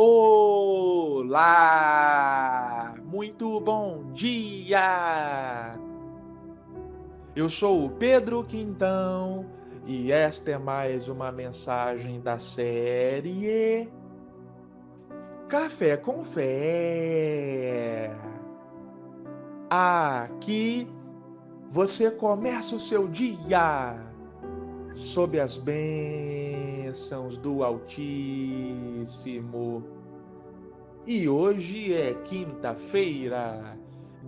Olá! Muito bom dia! Eu sou o Pedro Quintão e esta é mais uma mensagem da série Café com Fé. Aqui você começa o seu dia sob as bênçãos do Altíssimo. E hoje é quinta-feira,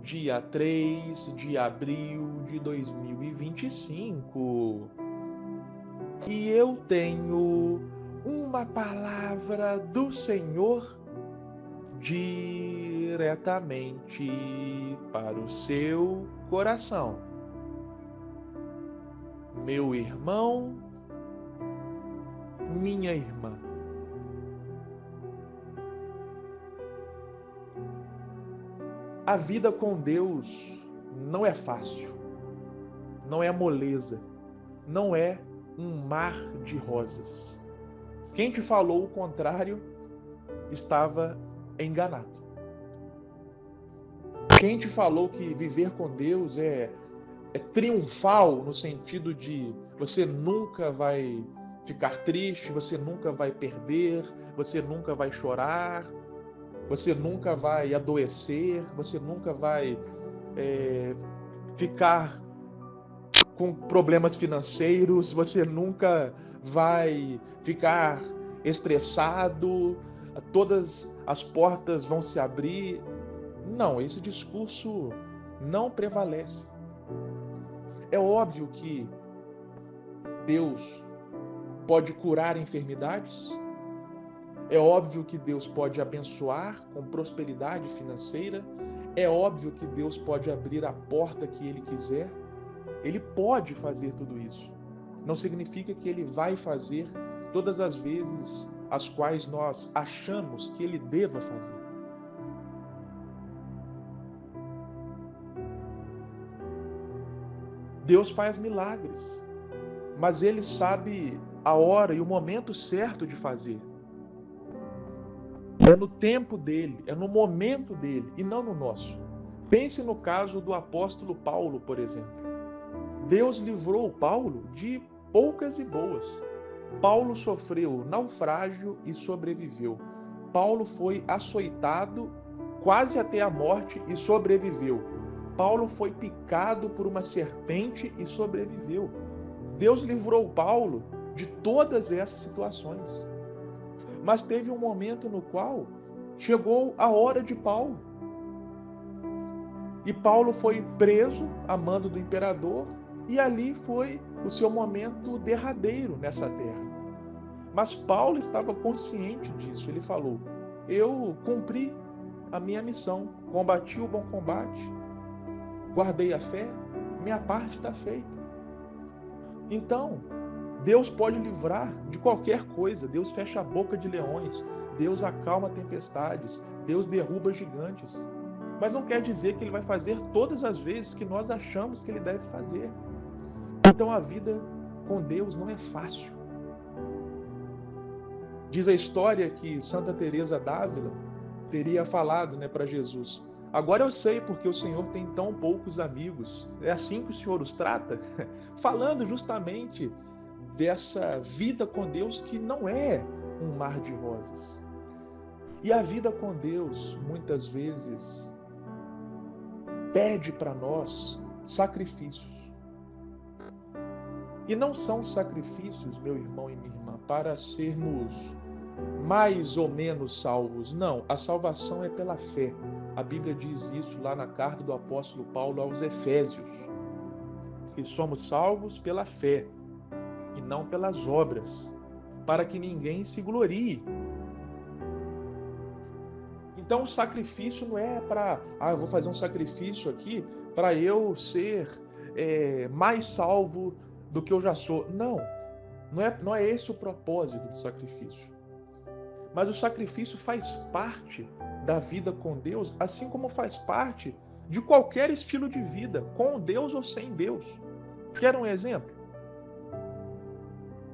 dia 3 de abril de 2025. E eu tenho uma palavra do Senhor diretamente para o seu coração. Meu irmão, minha irmã. A vida com Deus não é fácil, não é moleza, não é um mar de rosas. Quem te falou o contrário estava enganado. Quem te falou que viver com Deus é triunfal no sentido de você nunca vai ficar triste, você nunca vai perder, você nunca vai chorar, você nunca vai adoecer, você nunca vai ficar com problemas financeiros, você nunca vai ficar estressado, todas as portas vão se abrir. Não, esse discurso não prevalece. É óbvio que Deus pode curar enfermidades, é óbvio que Deus pode abençoar com prosperidade financeira, é óbvio que Deus pode abrir a porta que Ele quiser. Ele pode fazer tudo isso. Não significa que ele vai fazer todas as vezes as quais nós achamos que ele deva fazer. Deus faz milagres, mas ele sabe a hora e o momento certo de fazer. É no tempo dele, é no momento dele e não no nosso. Pense no caso do apóstolo Paulo, por exemplo. Deus livrou Paulo de poucas e boas. Paulo sofreu naufrágio e sobreviveu. Paulo foi açoitado quase até a morte e sobreviveu. Paulo foi picado por uma serpente e sobreviveu. Deus livrou Paulo de todas essas situações. Mas teve um momento no qual chegou a hora de Paulo. E Paulo foi preso a mando do imperador, e ali foi o seu momento derradeiro nessa terra. Mas Paulo estava consciente disso. Ele falou: eu cumpri a minha missão, combati o bom combate, guardei a fé, minha parte está feita. Então, Deus pode livrar de qualquer coisa. Deus fecha a boca de leões, Deus acalma tempestades, Deus derruba gigantes. Mas não quer dizer que ele vai fazer todas as vezes que nós achamos que ele deve fazer. Então a vida com Deus não é fácil. Diz a história que Santa Teresa d'Ávila teria falado, para Jesus: agora eu sei porque o Senhor tem tão poucos amigos. É assim que o Senhor os trata? Falando justamente dessa vida com Deus que não é um mar de rosas. E a vida com Deus, muitas vezes, pede para nós sacrifícios. E não são sacrifícios, meu irmão e minha irmã, para sermos mais ou menos salvos. Não, a salvação é pela fé. A Bíblia diz isso lá na carta do apóstolo Paulo aos Efésios, que somos salvos pela fé e não pelas obras, para que ninguém se glorie. Então o sacrifício não é para, eu vou fazer um sacrifício aqui para eu ser mais salvo do que eu já sou. Não, não é esse o propósito do sacrifício. Mas o sacrifício faz parte da vida com Deus, assim como faz parte de qualquer estilo de vida, com Deus ou sem Deus. Quer um exemplo?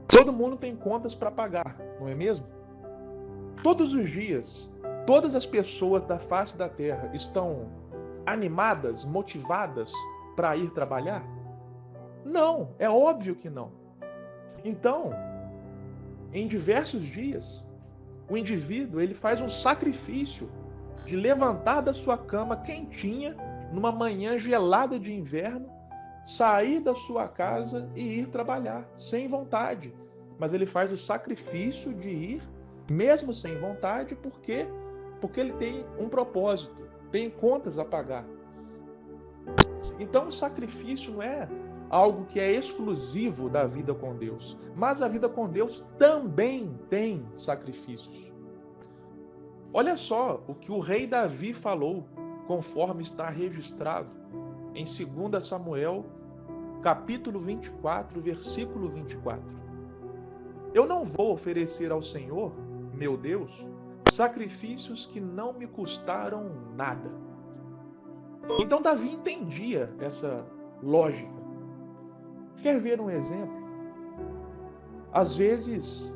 Todo mundo tem contas para pagar, não é mesmo? Todos os dias, todas as pessoas da face da terra estão animadas, motivadas para ir trabalhar? Não, é óbvio que não. Então, em diversos dias, o indivíduo ele faz um sacrifício de levantar da sua cama quentinha, numa manhã gelada de inverno, sair da sua casa e ir trabalhar, sem vontade. Mas ele faz o sacrifício de ir, mesmo sem vontade, porque ele tem um propósito, tem contas a pagar. Então o sacrifício não é algo que é exclusivo da vida com Deus, mas a vida com Deus também tem sacrifícios. Olha só o que o rei Davi falou, conforme está registrado em 2 Samuel, capítulo 24, versículo 24. Eu não vou oferecer ao Senhor, meu Deus, sacrifícios que não me custaram nada. Então Davi entendia essa lógica. Quer ver um exemplo? Às vezes,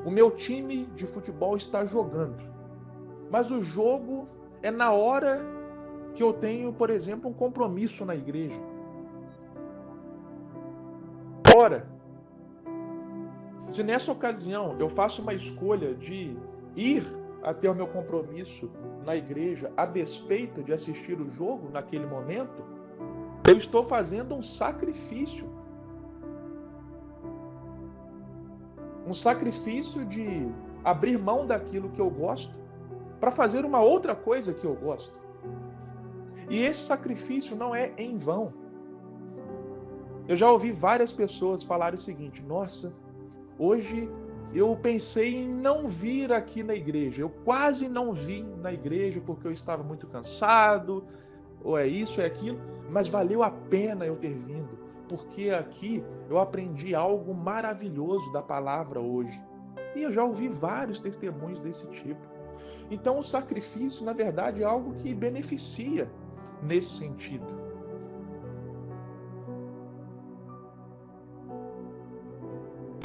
o meu time de futebol está jogando, mas o jogo é na hora que eu tenho, por exemplo, um compromisso na igreja. Ora, se nessa ocasião eu faço uma escolha de ir até o meu compromisso na igreja a despeito de assistir o jogo naquele momento, eu estou fazendo um sacrifício. Um sacrifício de abrir mão daquilo que eu gosto para fazer uma outra coisa que eu gosto. E esse sacrifício não é em vão. Eu já ouvi várias pessoas falarem o seguinte: nossa, hoje eu pensei em não vir aqui na igreja. Eu quase não vim na igreja porque eu estava muito cansado, ou é isso, é aquilo, mas valeu a pena eu ter vindo, porque aqui eu aprendi algo maravilhoso da palavra hoje. E eu já ouvi vários testemunhos desse tipo. Então o sacrifício, na verdade, é algo que beneficia nesse sentido.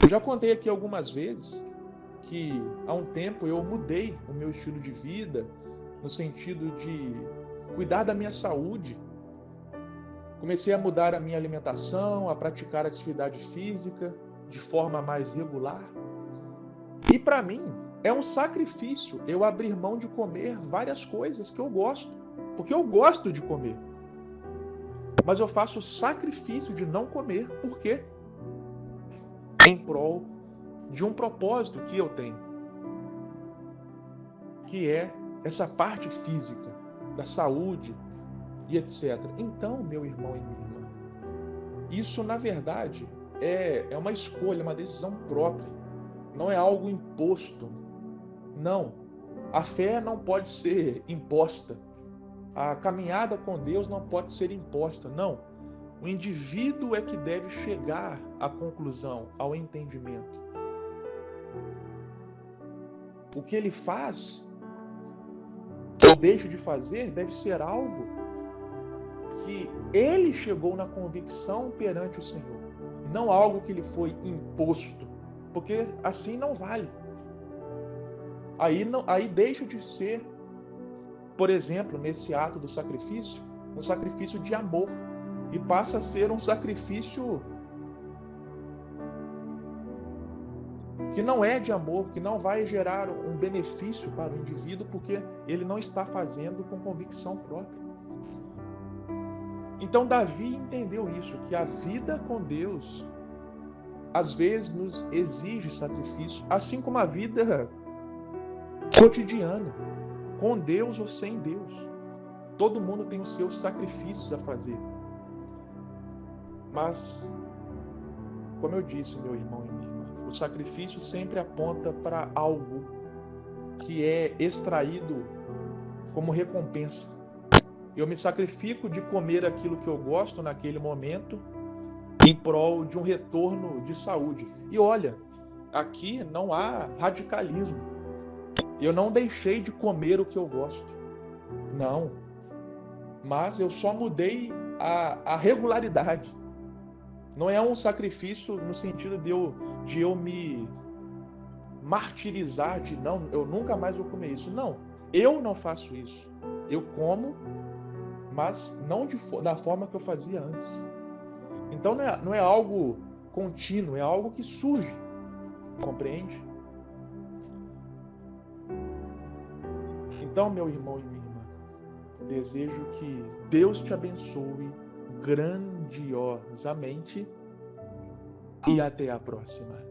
Eu já contei aqui algumas vezes que há um tempo eu mudei o meu estilo de vida no sentido de cuidar da minha saúde. Comecei a mudar a minha alimentação, a praticar atividade física de forma mais regular. E para mim é um sacrifício eu abrir mão de comer várias coisas que eu gosto, porque eu gosto de comer. Mas eu faço o sacrifício de não comer, por quê? Em prol de um propósito que eu tenho, que é essa parte física, da saúde e etc. Então, meu irmão e minha irmã, isso na verdade é uma escolha, uma decisão própria, não é algo imposto. Não, a fé não pode ser imposta, a caminhada com Deus não pode ser imposta, não. O indivíduo é que deve chegar à conclusão, ao entendimento. O que ele faz ou deixa de fazer deve ser algo que ele chegou na convicção perante o Senhor, não algo que lhe foi imposto, porque assim não vale. Aí deixa de ser, por exemplo, nesse ato do sacrifício, um sacrifício de amor e passa a ser um sacrifício que não é de amor, que não vai gerar um benefício para o indivíduo, porque ele não está fazendo com convicção própria. Então Davi entendeu isso, que a vida com Deus às vezes nos exige sacrifício, assim como a vida cotidiana, com Deus ou sem Deus. Todo mundo tem os seus sacrifícios a fazer. Mas, como eu disse, meu irmão e minha irmã, o sacrifício sempre aponta para algo que é extraído como recompensa. Eu me sacrifico de comer aquilo que eu gosto naquele momento em prol de um retorno de saúde. E olha, aqui não há radicalismo. Eu não deixei de comer o que eu gosto. Não. Mas eu só mudei a regularidade. Não é um sacrifício no sentido de eu me martirizar de não, eu nunca mais vou comer isso. Não, eu não faço isso. Eu como, mas não da forma que eu fazia antes. Então não é algo contínuo, é algo que surge, compreende? Então, meu irmão e minha irmã, desejo que Deus te abençoe grandiosamente e até a próxima.